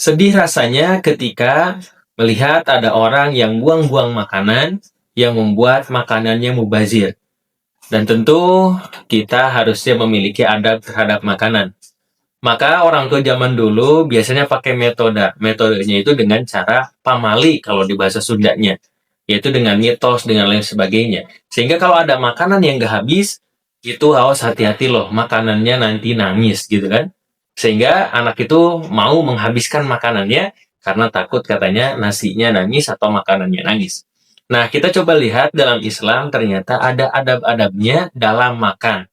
Sedih rasanya ketika melihat ada orang yang buang-buang makanan yang membuat makanannya mubazir. Dan tentu kita harusnya memiliki adab terhadap makanan. Maka orang tua zaman dulu biasanya pakai metode. Metodenya itu dengan cara pamali kalau di bahasa Sundanya. Yaitu dengan mitos, dengan lain sebagainya. Sehingga kalau ada makanan yang gak habis, itu awas hati-hati loh, makanannya nanti nangis gitu kan. Sehingga anak itu mau menghabiskan makanannya karena takut katanya nasinya nangis atau makanannya nangis. Nah, kita coba lihat dalam Islam ternyata ada adab-adabnya dalam makan.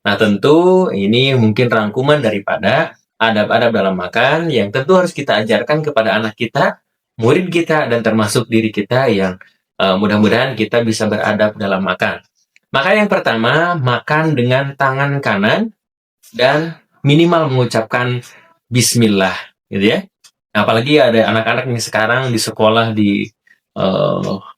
Nah, tentu ini mungkin rangkuman daripada adab-adab dalam makan yang tentu harus kita ajarkan kepada anak kita, murid kita, dan termasuk diri kita yang mudah-mudahan kita bisa beradab dalam makan. Maka yang pertama, makan dengan tangan kanan dan minimal mengucapkan bismillah, gitu ya. Apalagi ada anak-anak yang sekarang di sekolah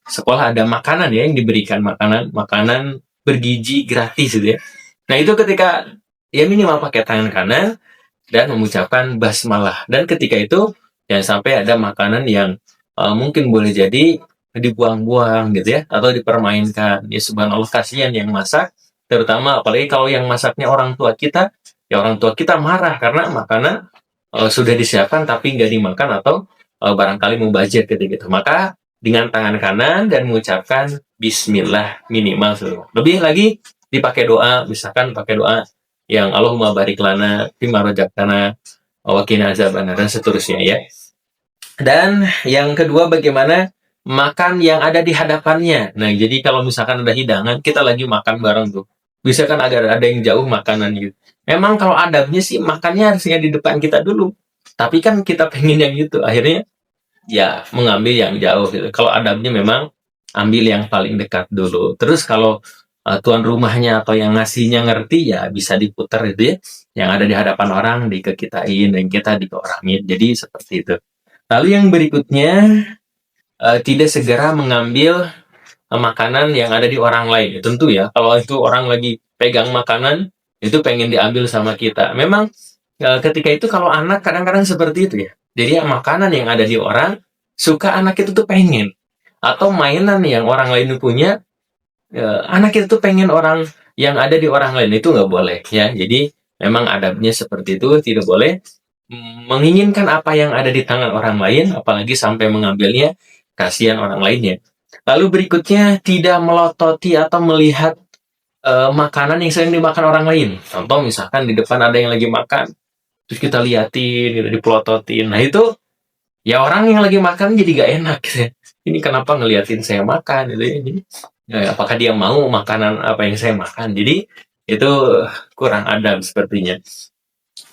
sekolah ada makanan ya yang diberikan makanan bergizi gratis gitu ya. Nah itu ketika ya minimal pakai tangan kanan dan mengucapkan basmalah. Dan ketika itu jangan sampai ada makanan yang mungkin boleh jadi dibuang-buang gitu ya atau dipermainkan. Ya subhanallah, kasihan yang masak, terutama apalagi kalau yang masaknya orang tua kita, ya orang tua kita marah karena makanan sudah disiapkan tapi nggak dimakan atau barangkali mubazir ketika itu. Maka dengan tangan kanan dan mengucapkan bismillah minimal. Lebih lagi dipakai doa, misalkan pakai doa yang Allahumma barik lana fima razaqtana wa qina azabannar dan seterusnya ya. Dan yang kedua, bagaimana makan yang ada di hadapannya. Nah, jadi kalau misalkan ada hidangan, kita lagi makan bareng tuh. Bisa kan agar ada yang jauh makanan gitu. Memang kalau adabnya sih makannya harusnya di depan kita dulu. Tapi kan kita pengen yang gitu. Akhirnya ya mengambil yang jauh gitu. Kalau adabnya memang ambil yang paling dekat dulu. Terus kalau tuan rumahnya atau yang ngasihnya ngerti, ya bisa diputar itu ya. Yang ada di hadapan orang dikekitain dan kita dikeorangin. Jadi seperti itu. Lalu yang berikutnya, tidak segera mengambil makanan yang ada di orang lain. Ya, tentu ya, kalau itu orang lagi pegang makanan, itu pengen diambil sama kita. Memang ketika itu kalau anak kadang-kadang seperti itu ya. Jadi makanan yang ada di orang, suka anak itu tuh pengen. Atau mainan yang orang lain punya, anak itu tuh pengen orang yang ada di orang lain. Itu nggak boleh ya. Jadi memang adabnya seperti itu, tidak boleh menginginkan apa yang ada di tangan orang lain, apalagi sampai mengambilnya, kasihan orang lainnya. Lalu berikutnya, tidak melototi atau melihat makanan yang sering dimakan orang lain. Contoh misalkan di depan ada yang lagi makan, terus kita liatin, gitu, dipelototin. Nah itu, ya orang yang lagi makan jadi gak enak. Gitu. Ini kenapa ngeliatin saya makan? Gitu ya. Jadi, ya, apakah dia mau makanan apa yang saya makan? Jadi itu kurang adab sepertinya.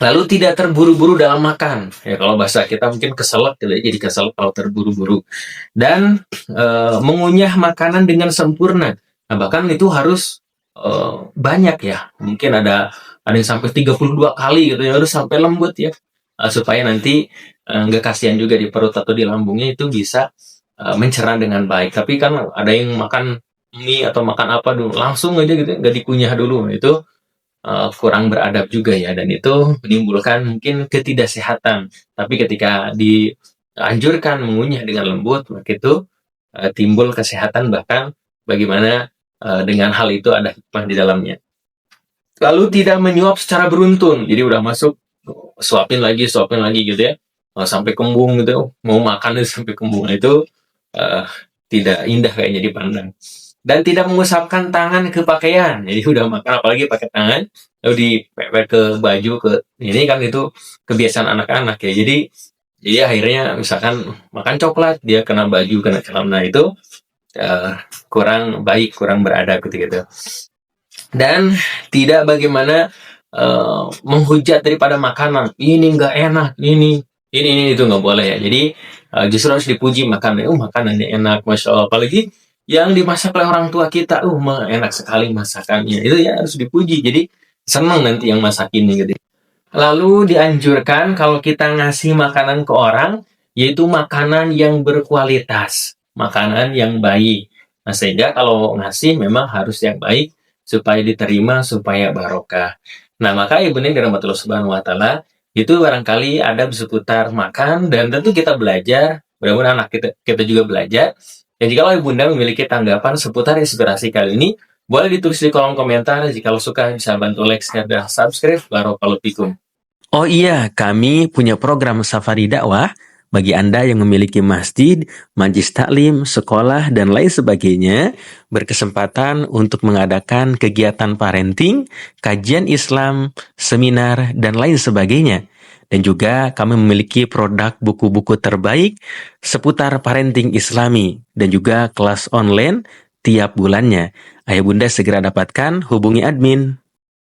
Lalu tidak terburu-buru dalam makan. Ya kalau bahasa kita mungkin keselak, jadi keselak kalau terburu-buru. Dan mengunyah makanan dengan sempurna. Nah, bahkan itu harus banyak ya. Mungkin ada yang sampai 32 kali gitu ya, harus sampai lembut ya. Supaya nanti nggak kasihan juga di perut atau di lambungnya, itu bisa mencerna dengan baik. Tapi kan ada yang makan mie atau makan apa dulu, langsung aja gitu, nggak dikunyah dulu. Itu kurang beradab juga ya, dan itu menimbulkan mungkin ketidaksehatan. Tapi ketika dianjurkan mengunyah dengan lembut, maka itu timbul kesehatan, bahkan bagaimana dengan hal itu ada hikmah di dalamnya. Lalu tidak menyuap secara beruntun, jadi udah masuk suapin lagi gitu ya, sampai kembung gitu, mau makan itu sampai kembung. Itu tidak indah kayaknya dipandang. Dan tidak mengusapkan tangan ke pakaian. Jadi udah makan apalagi pakai tangan, lalu dipepet ke baju, ke ini kan itu kebiasaan anak-anak ya. Jadi akhirnya misalkan makan coklat, dia kena baju, kena celana, itu kurang baik, kurang beradab gitu. Dan tidak bagaimana menghujat daripada makanan. Ini nggak enak, ini itu nggak boleh ya. Jadi justru harus dipuji makanannya. Makanannya enak, masya Allah. Apalagi yang dimasak oleh orang tua kita, enak sekali masakannya. Itu ya harus dipuji. Jadi senang nanti yang masakinnya gitu. Lalu dianjurkan kalau kita ngasih makanan ke orang, yaitu makanan yang berkualitas, makanan yang baik. Nah, sehingga kalau ngasih memang harus yang baik supaya diterima, supaya barokah. Nah, maka Ibnu dirahmati Allah Subhanahu wa taala, Itu barangkali ada seputar makan dan tentu kita belajar, mudah-mudahan anak kita juga belajar. Dan jikalau Ibunda memiliki tanggapan seputar inspirasi kali ini, boleh ditulis di kolom komentar. Jikalau suka bisa bantu like, share, dan subscribe. Barakallahu fikum. Oh iya, kami punya program Safari Dakwah bagi Anda yang memiliki masjid, majlis taklim, sekolah, dan lain sebagainya, berkesempatan untuk mengadakan kegiatan parenting, kajian Islam, seminar, dan lain sebagainya. Dan juga kami memiliki produk buku-buku terbaik seputar parenting Islami dan juga kelas online tiap bulannya. Ayo Bunda segera dapatkan, hubungi admin.